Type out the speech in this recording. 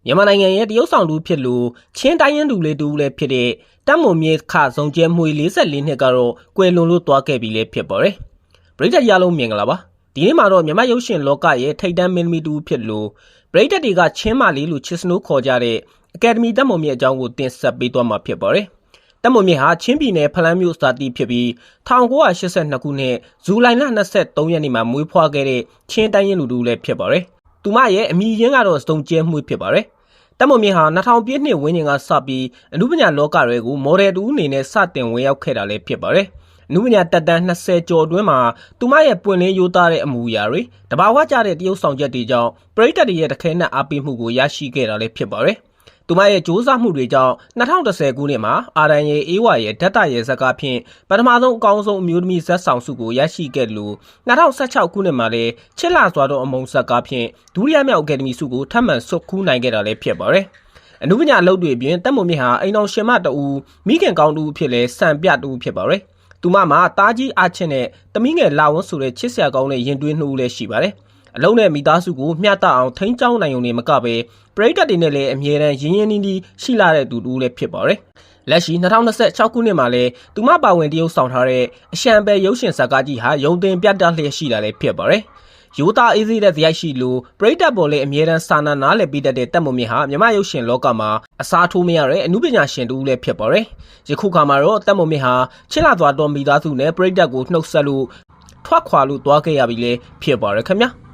မြန်မာနိုင်ငံရဲ့တရုတ်ဆောင်သူဖြစ်လို့ချင်းတိုင်းရင်းသူလေးတူလည်းဖြစ်တဲ့တပ်မွန်မြေခဆောင်ကျဲမှု44နှစ်ကတော့ကွယ်လွန်လို့သွားခဲ့ပြီလည်းဖြစ်ပါတယ်။ပရိသတ်ရလုံးမြင်ကြလားပါ။ဒီနေ့မှာတော့မြန်မာရုပ်ရှင်လောကရဲ့ထိပ်တန်းမင်းသမီးတူဖြစ်လို့ပရိသတ်တွေကချင်းမလေးလို့ချစ်စနိုးခေါ်ကြတဲ့အကယ်ဒမီတပ်မွန်မြေအကြောင်းကိုတင်ဆက်ပေးသွားမှာဖြစ်ပါတယ်။တပ်မွန်မြေဟာချင်းပြည်နယ်ဖလန်းမြို့စာတီဖြစ်ပြီး1982ခုနှစ်ဇူလိုင်လ23ရက်နေ့မှာမွေးဖွားခဲ့တဲ့ချင်းတိုင်းရင်းသူတူလည်းဖြစ်ပါတယ်။သူမရဲ့အမည်ရင်းကတော့စုံကျဲမှုဖြစ်ပါတယ်။တပ်မွန်မြေဟာ2000ပြည့်နှစ်ဝန်းကျင်ကစပြီးအနုပညာလောကတွေကိုမော်ဒယ်တူအနေနဲ့စတင်ဝင်ရောက်ခဲ့တာလည်းဖြစ်ပါတယ်။အနုပညာတက်တန်း20ကျော်အတွင်းမှာသူမရဲ့ပွင့်လင်းရိုးသားတဲ့အမူအရာတွေတဘာဝကျတဲ့တရုပ်ဆောင်ချက်တွေကြောင့်ပရိသတ်တွေရဲ့တခဲနက်အားပေးမှုကိုရရှိခဲ့တာလည်းဖြစ်ပါတယ်။သူမရဲ့စ조사မှုတွေကြောင့်2010ခုနှစ်မှာအာရန်ရဲ့အေးဝါရဲ့ဓာတ်တရဲ့ဇာတ်ကားဖြင့်ပထမဆုံးအကောင်းဆုံးအမျိုးသမီးဇာတ်ဆောင်ဆုကိုရရှိခဲ့လို့2016ခုနှစ်မှာလည်းချစ်လာစွာသောအမုံဇာတ်ကားဖြင့်ဒုတိယမြောက်အကယ်ဒမီဆုကိုထပ်မံဆွတ်ခူးနိုင်ခဲ့တာလည်းဖြစ်ပါတယ်။အနုပညာအလုပ်တွေအပြင်တပ်မွန်မြင့်ဟာအိမ်တော်ရှင်မတူမိခင်ကောင်းတူဖြစ်လဲစံပြတူဖြစ်ပါတယ်။သူမမှာတားကြီးအားချင်းနဲ့တမီးငယ်လာဝန်းဆိုတဲ့ချစ်စရာကောင်းတဲ့ရင်တွင်းနှိုးလည်းရှိပါတယ်။အလုံးနဲ့မိသားစုကိုမျှတအောင်ထိန်းကျောင်းနိုင်ုံနဲ့မကပဲပရိသတ်တွေနဲ့လည်းအမြဲတမ်းရင်းရင်းနှီးနှီးရှိလာတဲ့သူတူလည်းဖြစ်ပါတယ်။လက်ရှိ2026ခုနှစ်မှာလည်းသူမပါဝင်တရုပ်ဆောင်ထားတဲ့အရှံပဲရုပ်ရှင်ဇာတ်ကားကြီးဟာရုံတင်ပြတ်တက်လျက်ရှိလာလည်းဖြစ်ပါတယ်။ရိုးသားအေးဆေးတဲ့ဇယိုက်ရှိလို့ပရိသတ်ပေါ်လည်းအမြဲတမ်းစာနာနားလည်ပေးတတ်တဲ့တပ်မွန်မြင့်ဟာမြန်မာရုပ်ရှင်လောကမှာအစားထိုးမရတဲ့အနုပညာရှင်တူလည်းဖြစ်ပါတယ်။ယခုခါမှာတော့တပ်မွန်မြင့်ဟာချစ်လာသွားတော်မိသားစုနဲ့ပရိသတ်ကိုနှုတ်ဆက်လို့ထွက်ခွာလို့သွားခဲ့ရပြီလေဖြစ်ပါတယ်ခင်ဗျာ။